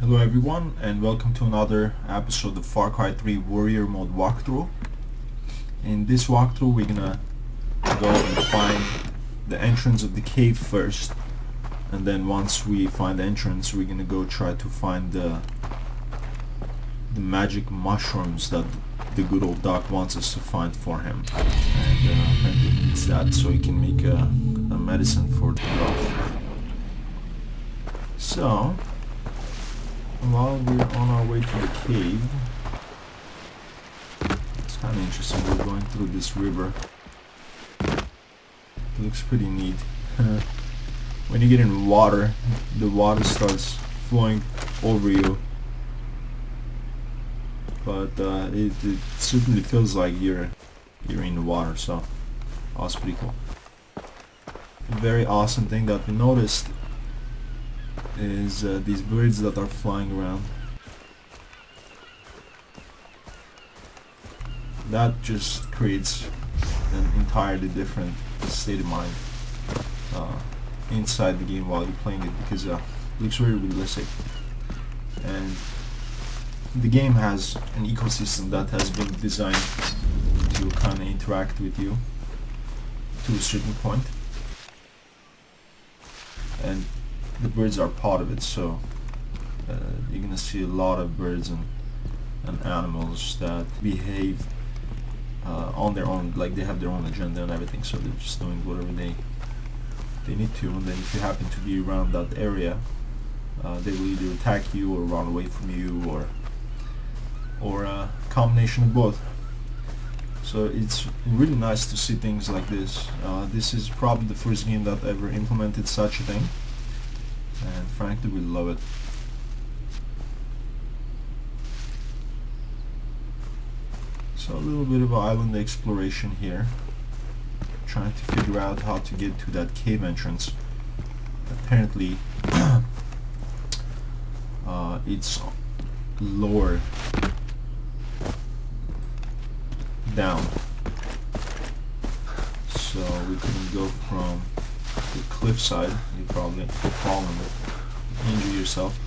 Hello everyone, and welcome to another episode of Far Cry 3 Warrior Mode walkthrough. In this walkthrough we're gonna go and find the entrance of the cave first, and then once we find the entrance we're gonna go try to find the magic mushrooms that the good old Doc wants us to find for him. And apparently he needs that so he can make a medicine for the dog. So while we're on our way to the cave, it's kind of interesting. We're going through this river. It looks pretty neat. When you get in water, the water starts flowing over you, but it certainly feels like you're in the water. So that's pretty cool. A very awesome thing that we noticed is these birds that are flying around. That just creates an entirely different state of mind inside the game while you're playing it, because it looks very realistic, and the game has an ecosystem that has been designed to kind of interact with you to a certain point, and the birds are part of it. So you're gonna see a lot of birds and animals that behave on their own, like they have their own agenda and everything, so they're just doing whatever they need to, and then if you happen to be around that area, they will either attack you or run away from you, or a combination of both. So it's really nice to see things like this. This is probably the first game that ever implemented such a thing, and frankly we love it. So a little bit of island exploration here, trying to figure out how to get to that cave entrance. Apparently it's lower down, so we couldn't go from the cliffside. You probably fall and injure yourself.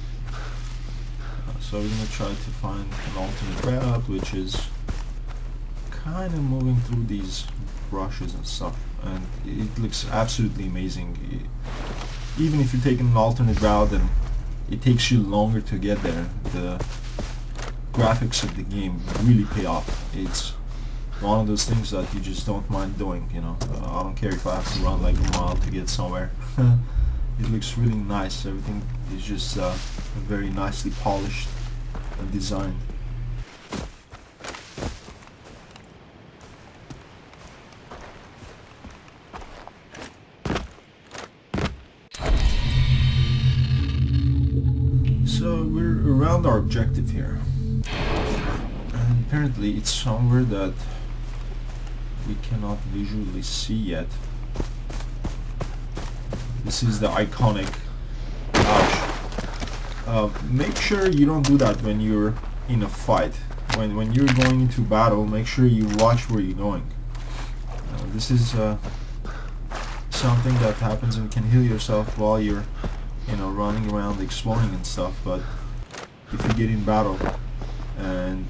So we're gonna try to find an alternate route, which is kind of moving through these brushes and stuff, and it looks absolutely amazing. Even if you're taking an alternate route and it takes you longer to get there, the graphics of the game really pay off. It's one of those things that you just don't mind doing, you know. I don't care if I have to run like a mile to get somewhere. It looks really nice. Everything is just very nicely polished and designed. So we're around our objective here, and apparently it's somewhere that we cannot visually see yet. This is the iconic ouch. Make sure you don't do that when you're in a fight. When you're going into battle, make sure you watch where you're going. This is something that happens and can heal yourself while you're running around exploring and stuff, but if you get in battle and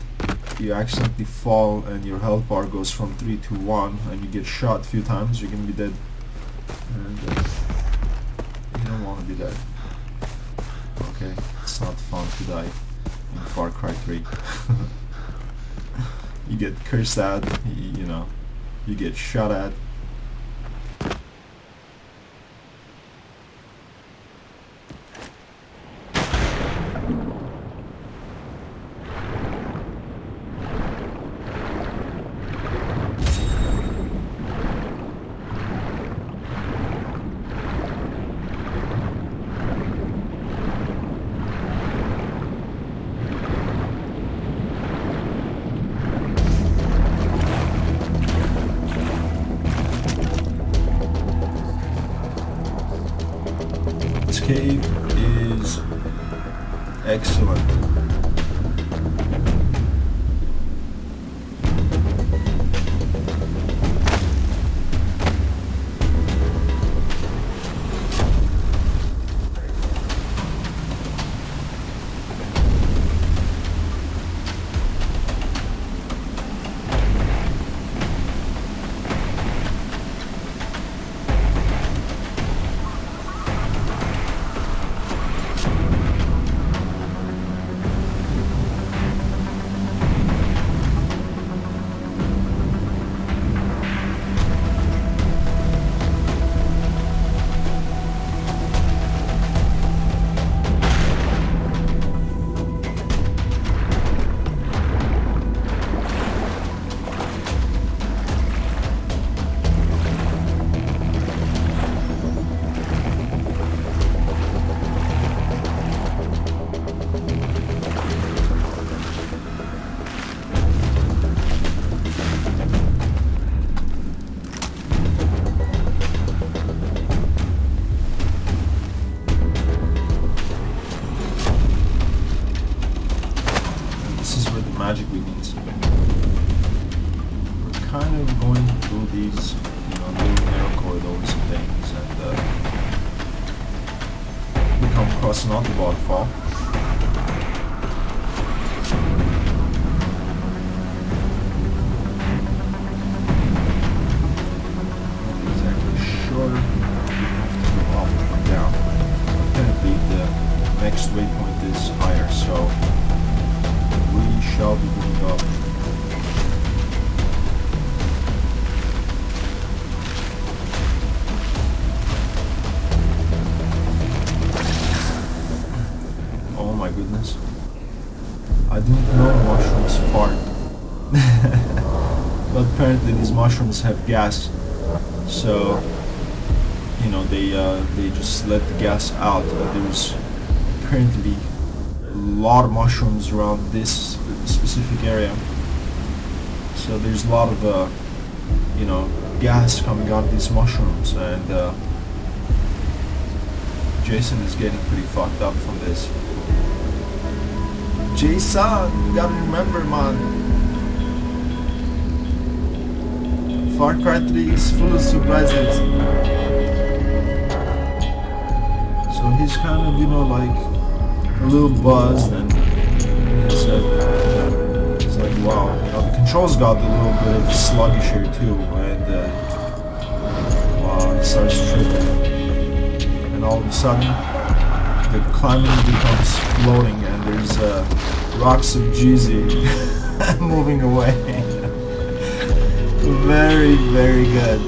you accidentally fall and your health bar goes from 3 to 1 and you get shot a few times, you're gonna be dead, and you don't want to be dead. Okay, it's not fun to die in Far Cry 3. You get cursed at, you get shot at. This cave is excellent. magic begins. We're kind of going through these, little narrow corridors and things, and we come across another waterfall. Next waypoint is higher, so we shall be moving up. Oh my goodness. I didn't know mushrooms fart. But apparently these mushrooms have gas, so they just let the gas out. But there's apparently a lot of mushrooms around this specific area, so there's a lot of gas coming out of these mushrooms, and Jason is getting pretty fucked up from this. Jason, you gotta remember, man, Far Cry 3 is full of surprises. So he's kind of, like a little buzzed, and he said, he's like, wow, the controls got a little bit of sluggish here too, and wow, he starts tripping, and all of a sudden the climbing becomes floating, and there's rocks of Jeezy moving away. Very, very good.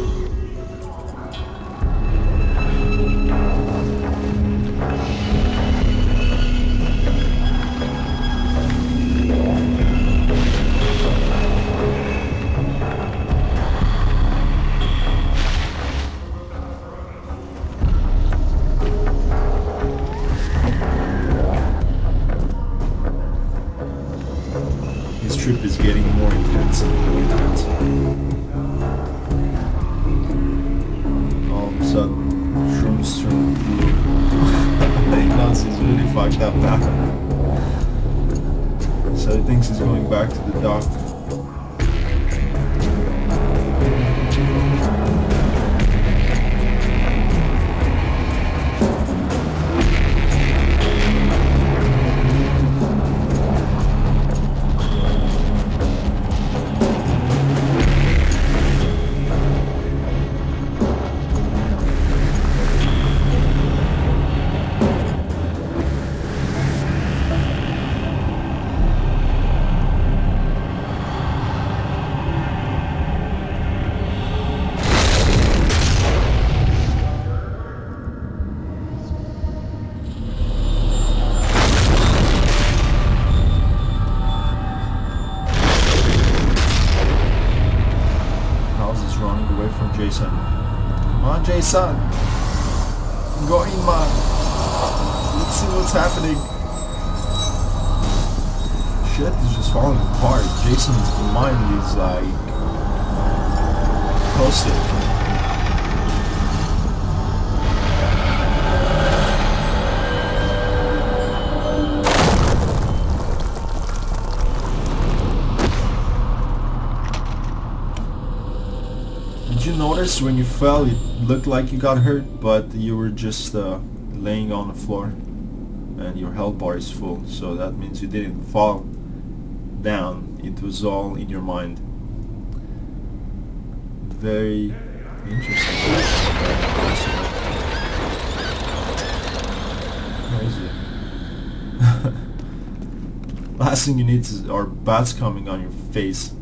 Trip is getting more intense and more intense. All of a sudden, shrooms turn blue. He knows he's really fucked up now. So he thinks he's going back to the dock. Jason. Come on, Jason. Go in, man. Let's see what's happening. Shit is just falling apart. Jason's mind is like toasted. Did you notice when you fell, it looked like you got hurt, but you were just laying on the floor and your health bar is full, so that means you didn't fall down. It was all in your mind. Very interesting. Crazy. Last thing you need are bats coming on your face.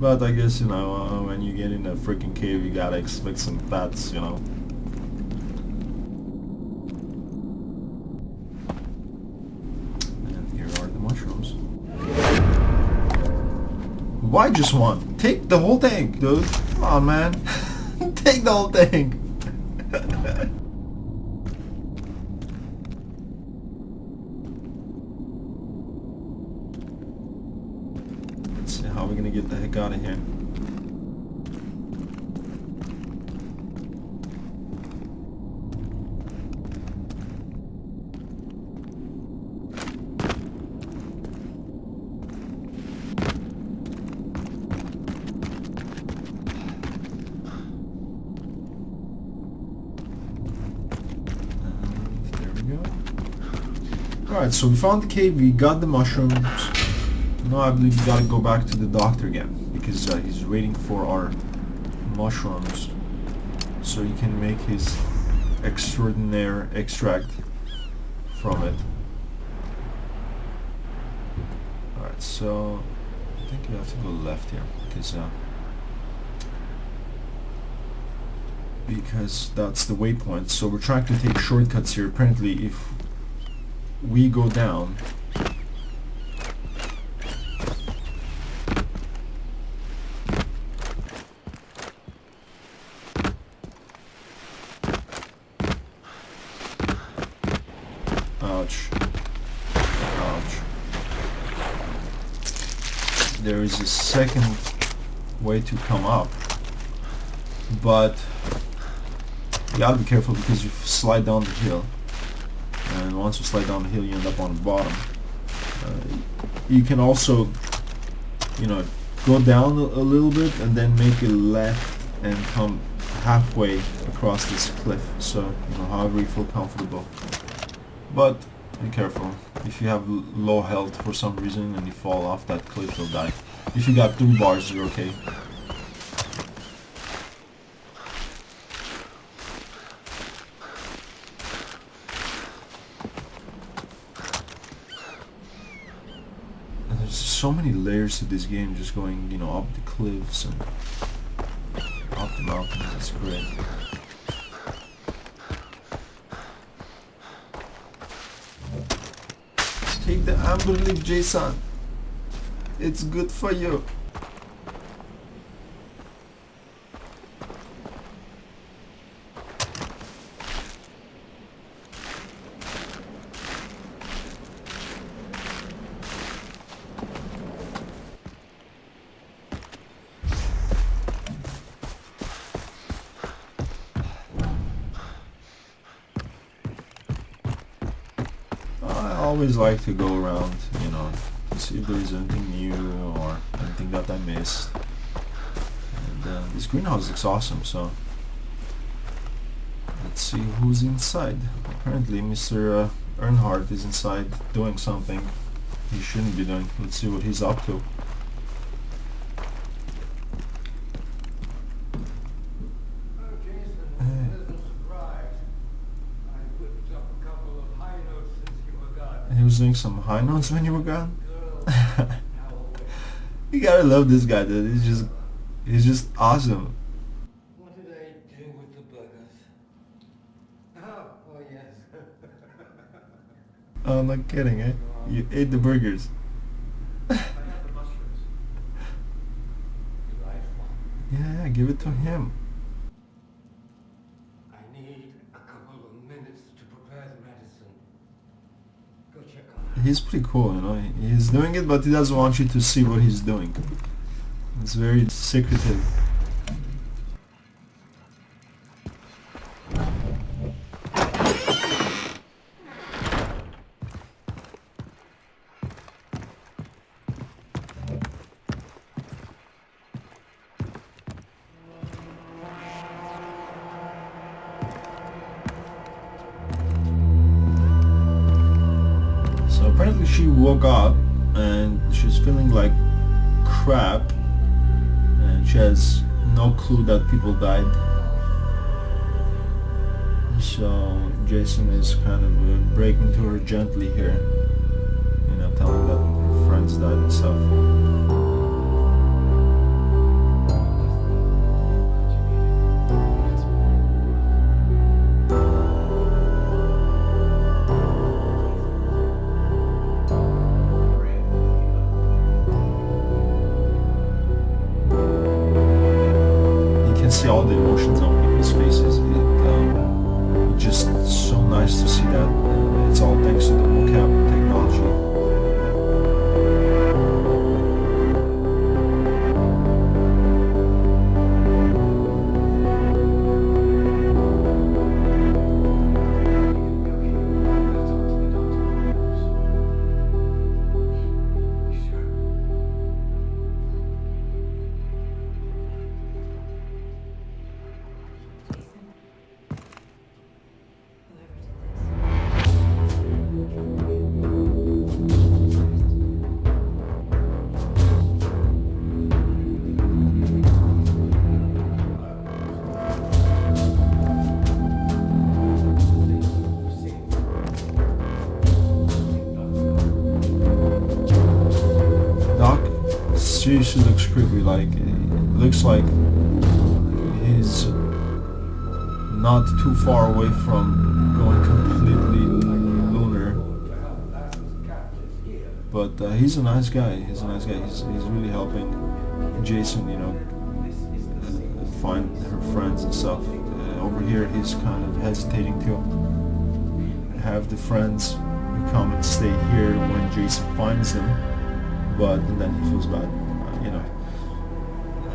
But I guess, when you get in a freaking cave, you gotta expect some bats, And here are the mushrooms. Why just one? Take the whole thing, dude. Come on, man. Take the whole thing. How are we gonna get the heck out of here? Alright, so we found the cave, we got the mushrooms. Now I believe we gotta go back to the doctor again, because he's waiting for our mushrooms so he can make his extraordinaire extract from it. Alright, so I think we have to go left here, because that's the waypoint. So we're trying to take shortcuts here. Apparently if we go down, ouch, ouch, there is a second way to come up, but you gotta be careful because you slide down the hill, and once you slide down the hill you end up on the bottom. You can also, you know, go down a little bit and then make a left and come halfway across this cliff, so you know, however you feel comfortable. But be careful, if you have low health for some reason and you fall off that cliff, you'll die. If you got 3 bars, you're okay. There's so many layers to this game, just going, you know, up the cliffs and up the mountains. It's great. Take the amber leaf, Jason. It's good for you. I always like to go around, you know, to see if there's anything new or anything that I missed. And this greenhouse looks awesome, so let's see who's inside. Apparently Mr. Earnhardt is inside doing something he shouldn't be doing. Let's see what he's up to. He was doing some high notes when you were gone. You gotta love this guy, dude. He's just awesome. What did I do with the burgers? Oh yes. Oh, I'm not kidding, eh? You ate the burgers. I have the mushrooms. You like one? Yeah, give it to him. I need a couple of minutes to prepare the medicine. Go check on her. He's pretty cool, you know. He's doing it, but he doesn't want you to see what he's doing. It's very secretive. So apparently she woke up and she's feeling like crap, and she has no clue that people died. So Jason is kind of breaking to her gently here, you know, telling that her friends died and stuff. See all the emotions on people's faces. It's just so nice to see that. It's all thanks to the mocap technology. seriously looks creepy. Like, it looks like he's not too far away from going completely lunar. But he's a nice guy. He's a nice guy. He's really helping Jason, you know, find her friends and stuff. Over here, he's kind of hesitating to have the friends who come and stay here when Jason finds them. But then he feels bad, you know.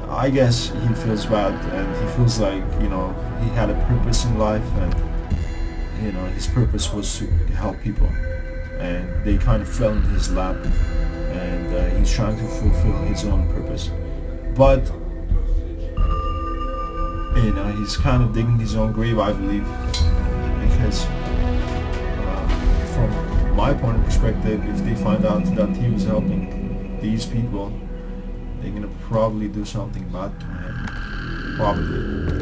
I guess he feels bad, and he feels like, you know, he had a purpose in life, and you know, his purpose was to help people, and they kind of fell in his lap, and he's trying to fulfill his own purpose. But you know, he's kind of digging his own grave, I believe, because from my point of perspective, if they find out that he was helping these people, they're gonna probably do something bad to him. Probably.